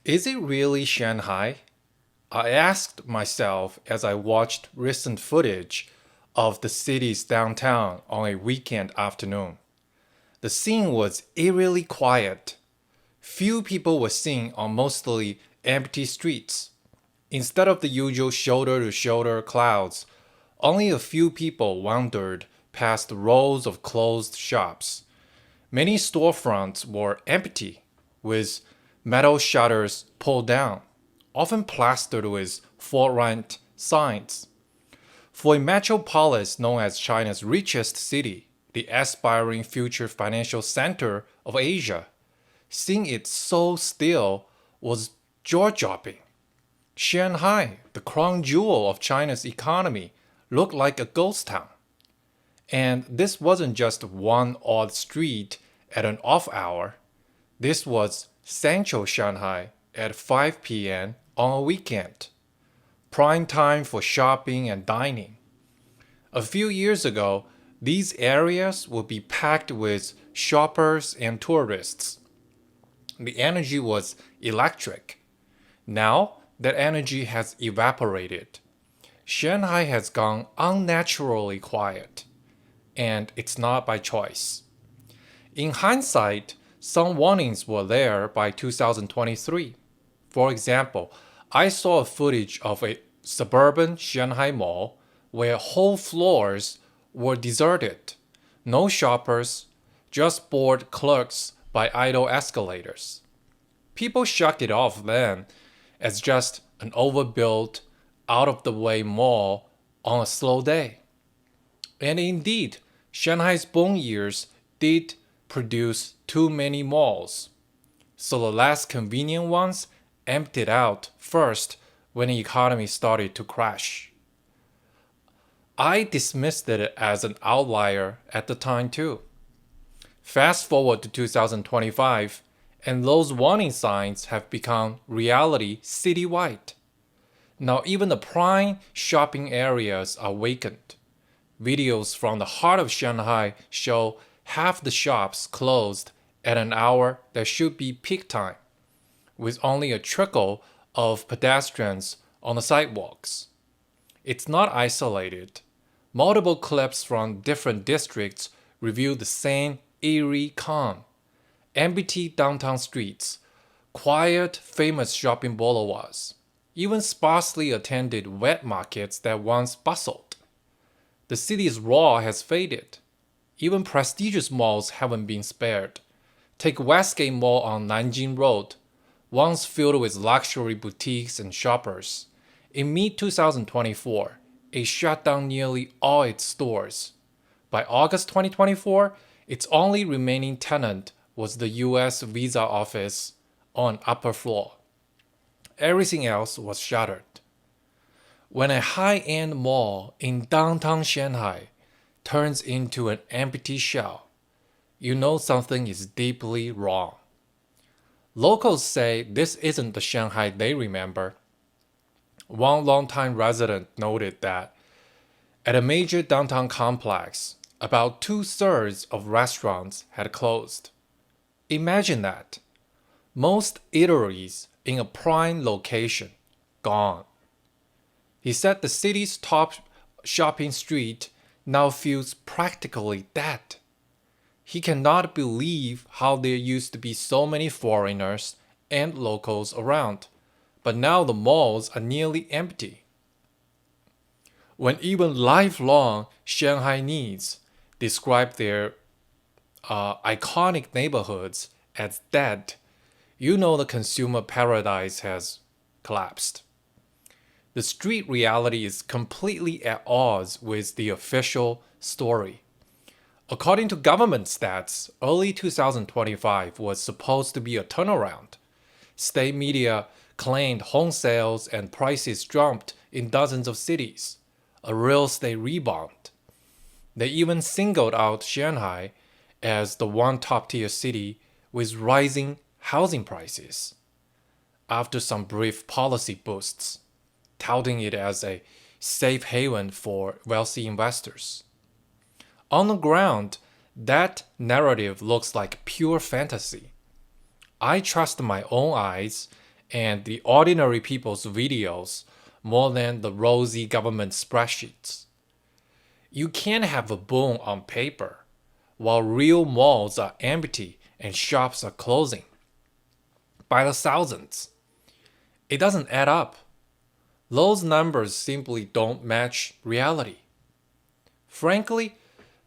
Is it really Shanghai? I asked myself as I watched recent footage of the city's downtown on a weekend afternoon. The scene was eerily quiet. Few people were seen on mostly empty streets. Instead of the usual shoulder to shoulder crowds, only a few people wandered past rows of closed shops. Many storefronts were empty, with metal shutters pulled down, often plastered with for rent signs. For a metropolis known as China's richest city, the aspiring future financial center of Asia, seeing it so still was jaw-dropping. Shanghai, the crown jewel of China's economy, looked like a ghost town. And this wasn't just one odd street at an off hour. This was central Shanghai at 5 p.m. on a weekend. Prime time for shopping and dining. A few years ago, these areas would be packed with shoppers and tourists. The energy was electric. Now, that energy has evaporated. Shanghai has gone unnaturally quiet, and it's not by choice. In hindsight, some warnings were there by 2023. For example, I saw footage of a suburban Shanghai mall where whole floors were deserted. No shoppers, just bored clerks by idle escalators. People shrugged it off then as just an overbuilt, out of the way mall on a slow day. And indeed, Shanghai's boom years did produce too many malls. So the less convenient ones emptied out first when the economy started to crash. I dismissed it as an outlier at the time too. Fast forward to 2025, and those warning signs have become reality citywide. Now even the prime shopping areas are vacant. Videos from the heart of Shanghai show half the shops closed at an hour that should be peak time, with only a trickle of pedestrians on the sidewalks. It's not isolated. Multiple clips from different districts reveal the same eerie calm. Empty downtown streets, quiet, famous shopping boulevards, even sparsely attended wet markets that once bustled. The city's roar has faded. Even prestigious malls haven't been spared. Take Westgate Mall on Nanjing Road, once filled with luxury boutiques and shoppers. In mid-2024, it shut down nearly all its stores. By August 2024, its only remaining tenant was the US visa office on upper floor. Everything else was shuttered. When a high-end mall in downtown Shanghai turns into an empty shell, you know something is deeply wrong. Locals say this isn't the Shanghai they remember. One longtime resident noted that at a major downtown complex, about 2/3 of restaurants had closed. Imagine that. Most eateries in a prime location gone. He said the city's top shopping street now feels practically dead. He cannot believe how there used to be so many foreigners and locals around, but now the malls are nearly empty. When even lifelong Shanghainese describe their iconic neighborhoods as dead, you know the consumer paradise has collapsed. The street reality is completely at odds with the official story. According to government stats, early 2025 was supposed to be a turnaround. State media claimed home sales and prices jumped in dozens of cities, a real estate rebound. They even singled out Shanghai as the one top-tier city with rising housing prices, after some brief policy boosts, touting it as a safe haven for wealthy investors. On the ground, that narrative looks like pure fantasy. I trust my own eyes and the ordinary people's videos more than the rosy government spreadsheets. You can't have a boom on paper while real malls are empty and shops are closing by the thousands. It doesn't add up. Those numbers simply don't match reality. Frankly,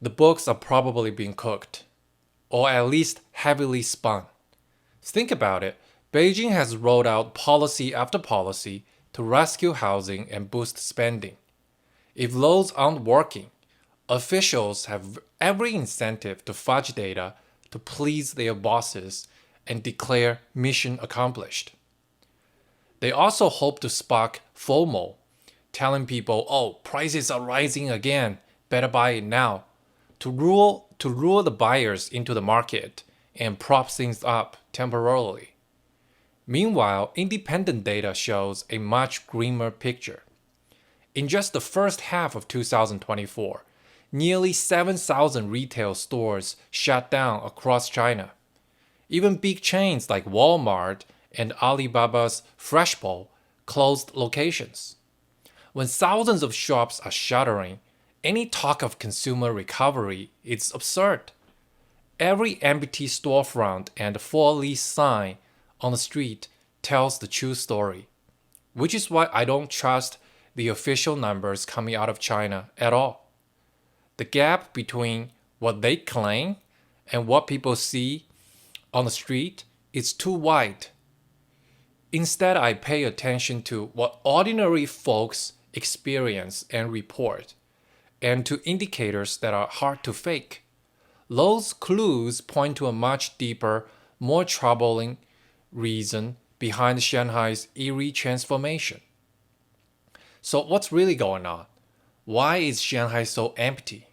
the books are probably being cooked, or at least heavily spun. Think about it. Beijing has rolled out policy after policy to rescue housing and boost spending. If those aren't working, officials have every incentive to fudge data to please their bosses and declare mission accomplished. They also hope to spark FOMO, telling people, oh, prices are rising again, better buy it now, to lure the buyers into the market and prop things up temporarily. Meanwhile, independent data shows a much grimmer picture. In just the first half of 2024, nearly 7,000 retail stores shut down across China. Even big chains like Walmart and Alibaba's Freshbowl closed locations. When thousands of shops are shuttering, any talk of consumer recovery is absurd. Every empty storefront and for lease sign on the street tells the true story, which is why I don't trust the official numbers coming out of China at all. The gap between what they claim and what people see on the street is too wide. Instead, I pay attention to what ordinary folks experience and report, and to indicators that are hard to fake. Those clues point to a much deeper, more troubling reason behind Shanghai's eerie transformation. So what's really going on? Why is Shanghai so empty?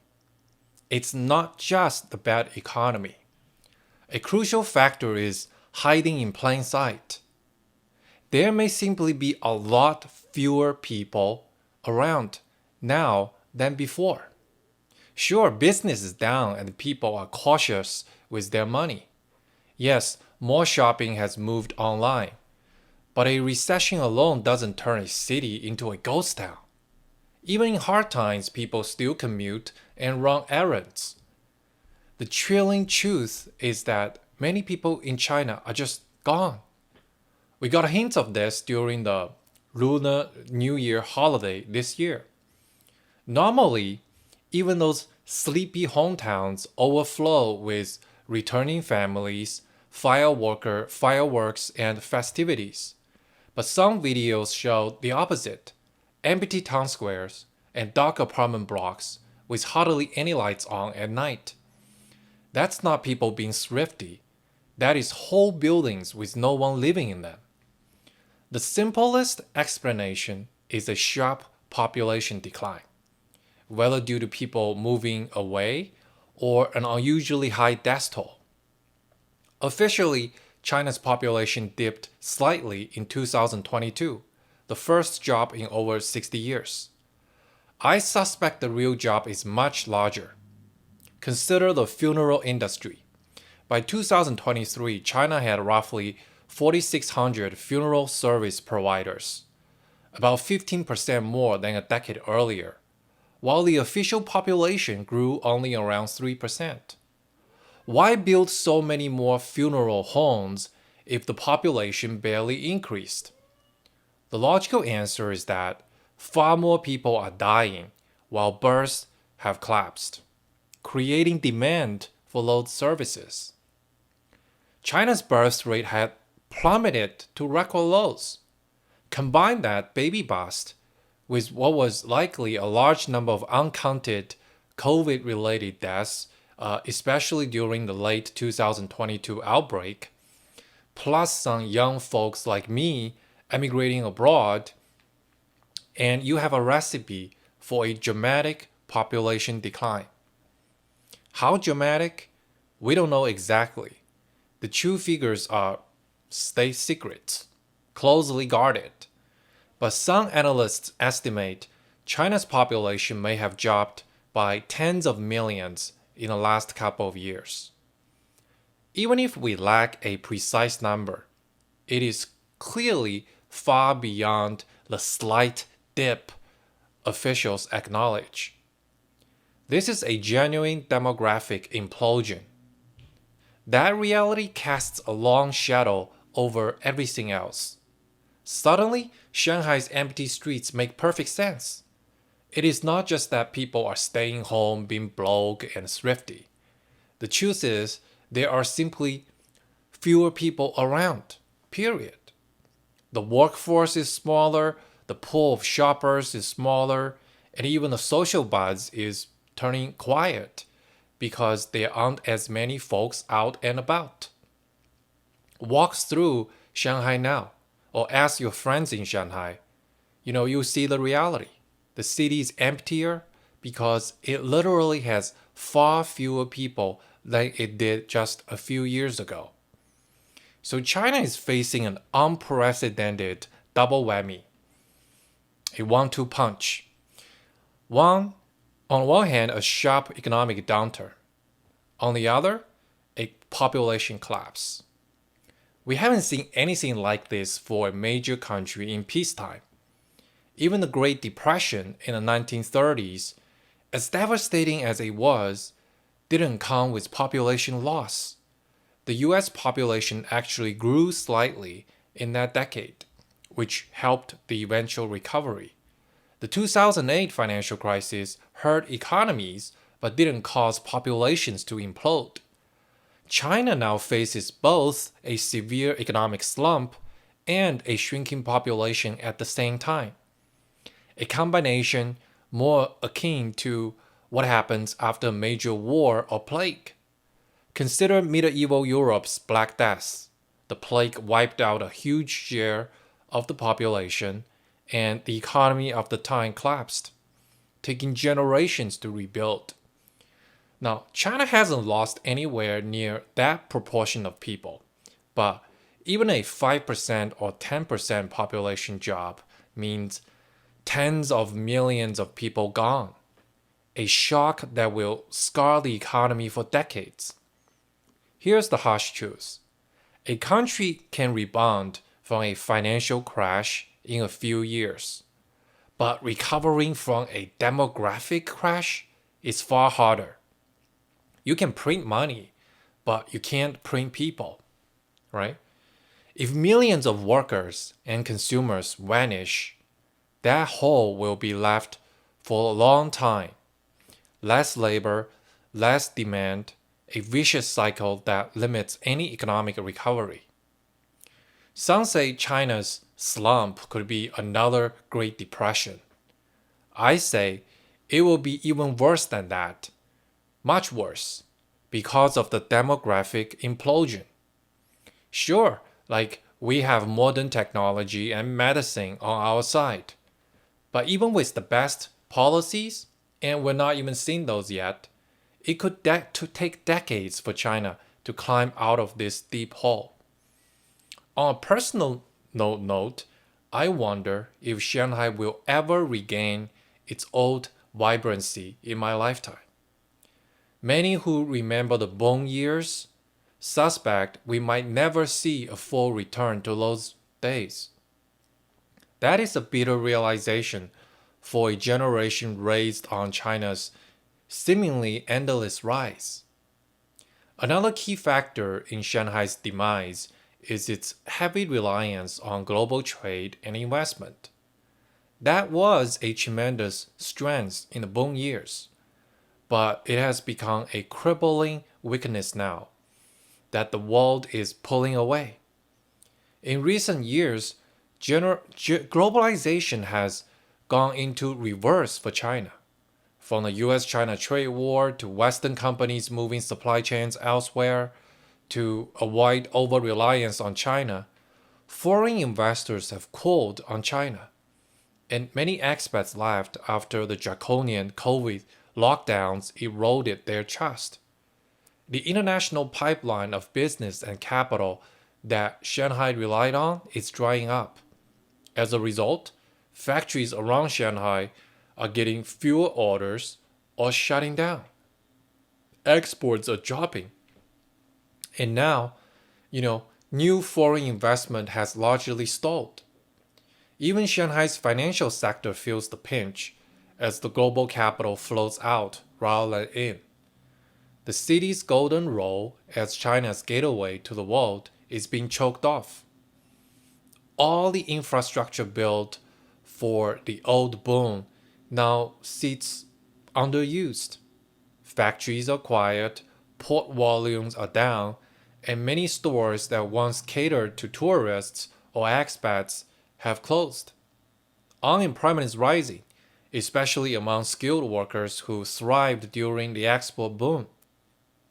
It's not just the bad economy. A crucial factor is hiding in plain sight. There may simply be a lot fewer people around now than before. Sure, business is down and people are cautious with their money. Yes, more shopping has moved online. But a recession alone doesn't turn a city into a ghost town. Even in hard times, people still commute and run errands. The chilling truth is that many people in China are just gone. We got a hint of this during the Lunar New Year holiday this year. Normally, even those sleepy hometowns overflow with returning families, fireworks, and festivities. But some videos show the opposite: empty town squares and dark apartment blocks with hardly any lights on at night. That's not people being thrifty. That is whole buildings with no one living in them. The simplest explanation is a sharp population decline, whether due to people moving away or an unusually high death toll. Officially, China's population dipped slightly in 2022, the first drop in over 60 years. I suspect the real drop is much larger. Consider the funeral industry. By 2023, China had roughly 4,600 funeral service providers, about 15% more than a decade earlier, while the official population grew only around 3%. Why build so many more funeral homes if the population barely increased? The logical answer is that far more people are dying while births have collapsed, creating demand for those services. China's birth rate had plummeted to record lows. Combine that baby bust with what was likely a large number of uncounted COVID-related deaths, especially during the late 2022 outbreak, plus some young folks like me emigrating abroad, and you have a recipe for a dramatic population decline. How dramatic? We don't know exactly. The true figures are state secrets, closely guarded. But some analysts estimate China's population may have dropped by tens of millions in the last couple of years. Even if we lack a precise number, it is clearly far beyond the slight dip officials acknowledge. This is a genuine demographic implosion. That reality casts a long shadow over everything else. Suddenly, Shanghai's empty streets make perfect sense. It is not just that people are staying home, being broke and thrifty. The truth is, there are simply fewer people around, period. The workforce is smaller, the pool of shoppers is smaller, and even the social buzz is turning quiet because there aren't as many folks out and about. Walk through Shanghai now, or ask your friends in Shanghai. You see the reality. The city is emptier because it literally has far fewer people than it did just a few years ago. So China is facing an unprecedented double whammy, a one-two punch. On one hand, a sharp economic downturn. On the other, a population collapse. We haven't seen anything like this for a major country in peacetime. Even the Great Depression in the 1930s, as devastating as it was, didn't come with population loss. The US population actually grew slightly in that decade, which helped the eventual recovery. The 2008 financial crisis hurt economies but didn't cause populations to implode. China now faces both a severe economic slump and a shrinking population at the same time, a combination more akin to what happens after a major war or plague. Consider medieval Europe's Black Death. The plague wiped out a huge share of the population, and the economy of the time collapsed, taking generations to rebuild. Now, China hasn't lost anywhere near that proportion of people, but even a 5% or 10% population drop means tens of millions of people gone, a shock that will scar the economy for decades. Here's the harsh truth. A country can rebound from a financial crash in a few years, but recovering from a demographic crash is far harder. You can print money, but you can't print people, right? If millions of workers and consumers vanish, that hole will be left for a long time. Less labor, less demand, a vicious cycle that limits any economic recovery. Some say China's slump could be another Great Depression. I say it will be even worse than that, much worse, because of the demographic implosion. Sure, like we have modern technology and medicine on our side, but even with the best policies, and we're not even seeing those yet, it could take decades for China to climb out of this deep hole. On a personal note, I wonder if Shanghai will ever regain its old vibrancy in my lifetime. Many who remember the boom years suspect we might never see a full return to those days. That is a bitter realization for a generation raised on China's seemingly endless rise. Another key factor in Shanghai's demise is its heavy reliance on global trade and investment. That was a tremendous strength in the boom years, but it has become a crippling weakness now that the world is pulling away. In recent years, globalization has gone into reverse for China. From the US-China trade war to Western companies moving supply chains elsewhere to avoid over-reliance on China, foreign investors have called on China, and many expats left after the draconian COVID lockdowns eroded their trust. The international pipeline of business and capital that Shanghai relied on is drying up. As a result, factories around Shanghai are getting fewer orders or shutting down. Exports are dropping. And now, New foreign investment has largely stalled. Even Shanghai's financial sector feels the pinch as the global capital flows out rather than in. The city's golden role as China's gateway to the world is being choked off. All the infrastructure built for the old boom now sits underused. Factories are quiet, port volumes are down, and many stores that once catered to tourists or expats have closed. Unemployment is rising, especially among skilled workers who thrived during the export boom.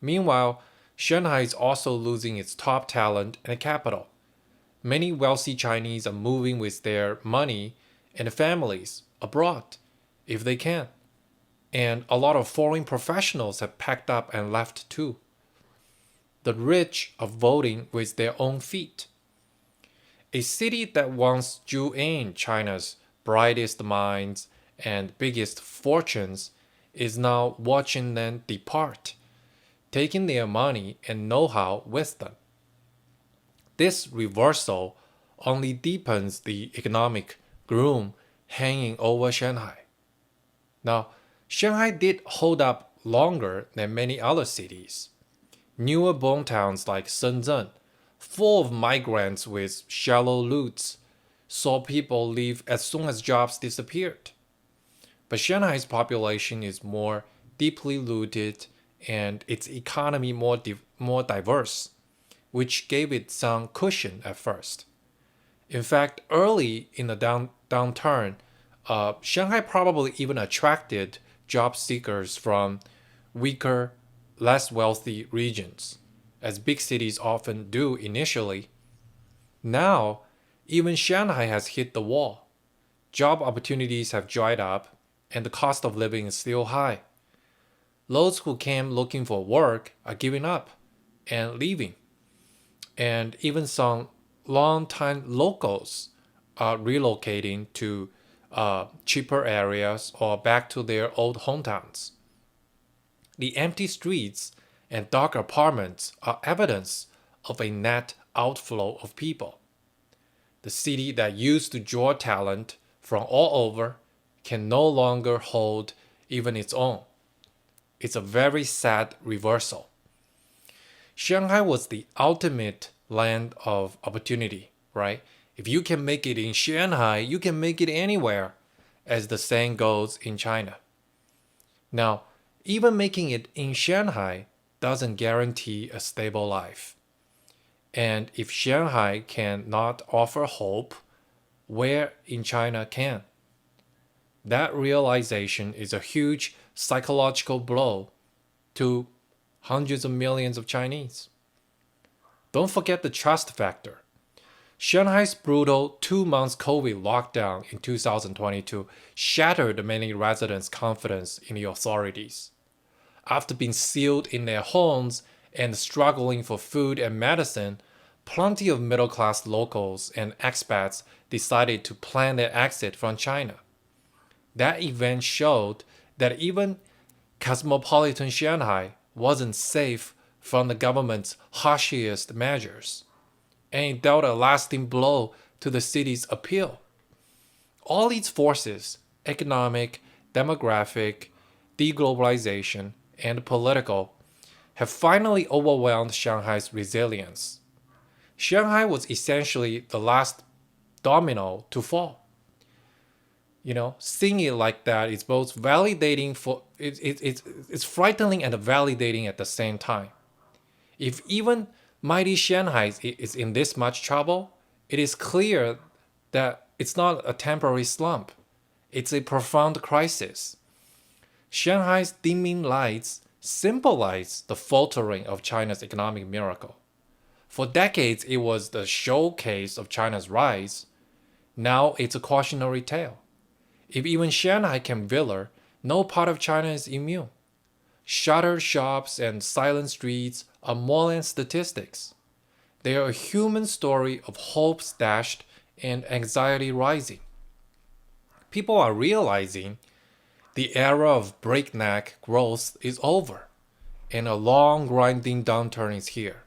Meanwhile, Shanghai is also losing its top talent and capital. Many wealthy Chinese are moving with their money and families abroad if they can. And a lot of foreign professionals have packed up and left too. The rich are voting with their own feet. A city that once drew in China's brightest minds and biggest fortunes is now watching them depart, taking their money and know how with them. This reversal only deepens the economic gloom hanging over Shanghai. Now, Shanghai did hold up longer than many other cities. Newer born towns like Shenzhen, full of migrants with shallow loots, saw people leave as soon as jobs disappeared. But Shanghai's population is more deeply rooted and its economy more diverse, which gave it some cushion at first. In fact, early in the downturn, Shanghai probably even attracted job seekers from weaker, less wealthy regions, as big cities often do initially. Now, even Shanghai has hit the wall. Job opportunities have dried up, and the cost of living is still high. Those who came looking for work are giving up and leaving, and even some long-time locals are relocating to cheaper areas or back to their old hometowns. The empty streets and dark apartments are evidence of a net outflow of people. The city that used to draw talent from all over can no longer hold even its own. It's a very sad reversal. Shanghai was the ultimate land of opportunity, right? If you can make it in Shanghai, you can make it anywhere, as the saying goes in China. Now, even making it in Shanghai doesn't guarantee a stable life. And if Shanghai cannot offer hope, where in China can? That realization is a huge psychological blow to hundreds of millions of Chinese. Don't forget the trust factor. Shanghai's brutal 2 month COVID lockdown in 2022 shattered many residents' confidence in the authorities. After being sealed in their homes and struggling for food and medicine, plenty of middle class locals and expats decided to plan their exit from China. That event showed that even cosmopolitan Shanghai wasn't safe from the government's harshest measures, and it dealt a lasting blow to the city's appeal. All these forces, economic, demographic, deglobalization, and political, have finally overwhelmed Shanghai's resilience. Shanghai was essentially the last domino to fall. Seeing it like that is both validating it's frightening and validating at the same time. If even mighty Shanghai is in this much trouble, it is clear that it's not a temporary slump. It's a profound crisis. Shanghai's dimming lights symbolize the faltering of China's economic miracle. For decades, it was the showcase of China's rise. Now it's a cautionary tale. If even Shanghai can wither, no part of China is immune. Shuttered shops and silent streets are more than statistics. They are a human story of hopes dashed and anxiety rising. People are realizing the era of breakneck growth is over, and a long grinding downturn is here.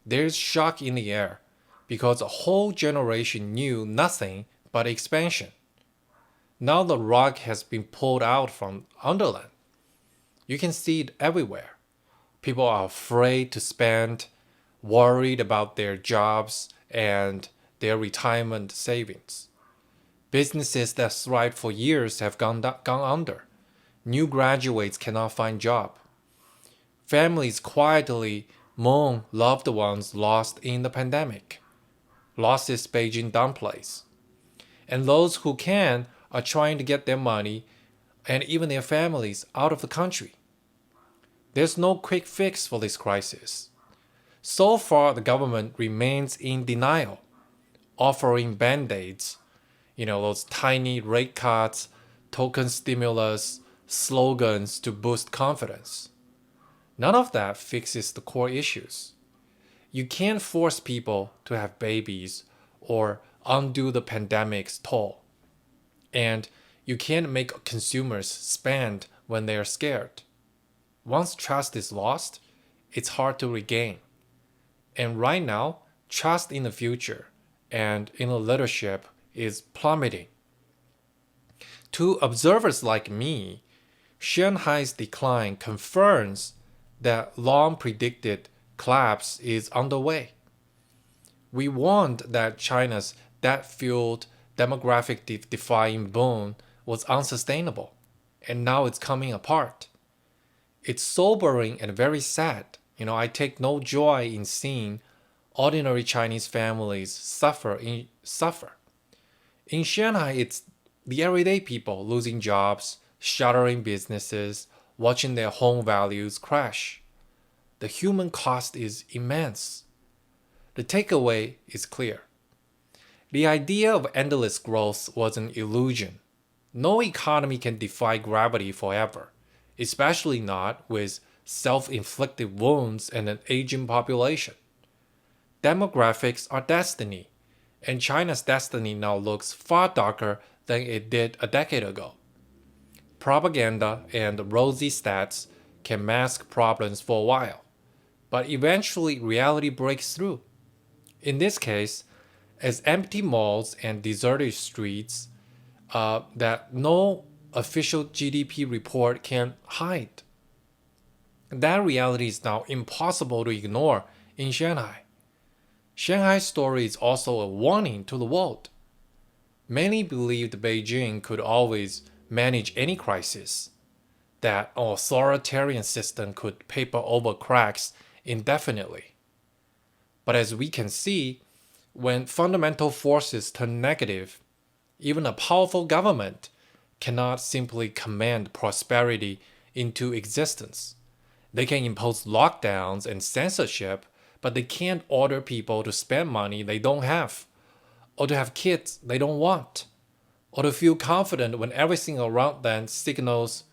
There's shock in the air because a whole generation knew nothing but expansion. Now the rug has been pulled out from underland. You can see it everywhere. People are afraid to spend, worried about their jobs and their retirement savings. Businesses that thrived for years have gone under. New graduates cannot find job. Families quietly mourn loved ones lost in the pandemic. Losses Beijing downplays. And those who can are trying to get their money and even their families out of the country. There's no quick fix for this crisis. So far, the government remains in denial, offering band-aids, those tiny rate cuts, token stimulus, slogans to boost confidence. None of that fixes the core issues. You can't force people to have babies or undo the pandemic's toll. And you can't make consumers spend when they're scared. Once trust is lost, it's hard to regain. And right now, trust in the future and in the leadership is plummeting. To observers like me, Shanghai's decline confirms that long predicted collapse is underway. We warned that China's debt-fueled demographic defying boom was unsustainable, and now it's coming apart. It's sobering and very sad. I take no joy in seeing ordinary Chinese families suffer. In Shanghai, it's the everyday people losing jobs, shuttering businesses, watching their home values crash. The human cost is immense. The takeaway is clear. The idea of endless growth was an illusion. No economy can defy gravity forever, especially not with self-inflicted wounds and an aging population. Demographics are destiny, and China's destiny now looks far darker than it did a decade ago. Propaganda and rosy stats can mask problems for a while, but eventually reality breaks through. In this case, as empty malls and deserted streets that no official GDP report can hide. That reality is now impossible to ignore in Shanghai. Shanghai's story is also a warning to the world. Many believed Beijing could always manage any crisis, that an authoritarian system could paper over cracks indefinitely. But as we can see, when fundamental forces turn negative, even a powerful government cannot simply command prosperity into existence. They can impose lockdowns and censorship, but they can't order people to spend money they don't have, or to have kids they don't want, or to feel confident when everything around them signals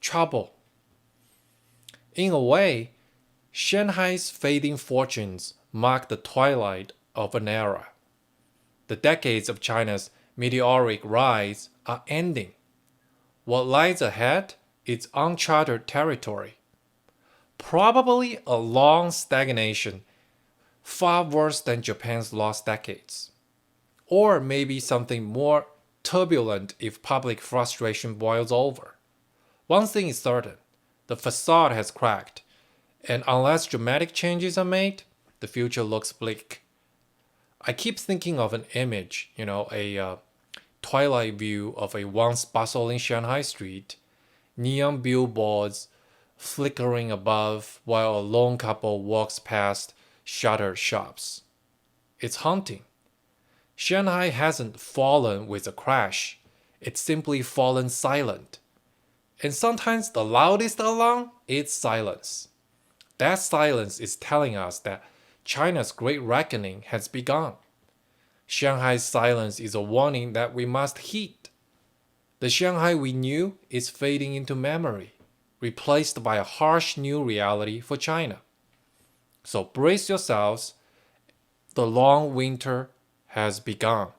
trouble. In a way, Shanghai's fading fortunes mark the twilight of an era. The decades of China's meteoric rise are ending. What lies ahead is uncharted territory. Probably a long stagnation, far worse than Japan's lost decades. Or maybe something more turbulent if public frustration boils over. One thing is certain, the facade has cracked, and unless dramatic changes are made, the future looks bleak. I keep thinking of an image, a twilight view of a once bustling Shanghai street, neon billboards flickering above while a lone couple walks past shuttered shops. It's haunting. Shanghai hasn't fallen with a crash. It's simply fallen silent. And sometimes the loudest alarm is silence. That silence is telling us that China's great reckoning has begun. Shanghai's silence is a warning that we must heed. The Shanghai we knew is fading into memory, replaced by a harsh new reality for China. So brace yourselves. The long winter has begun.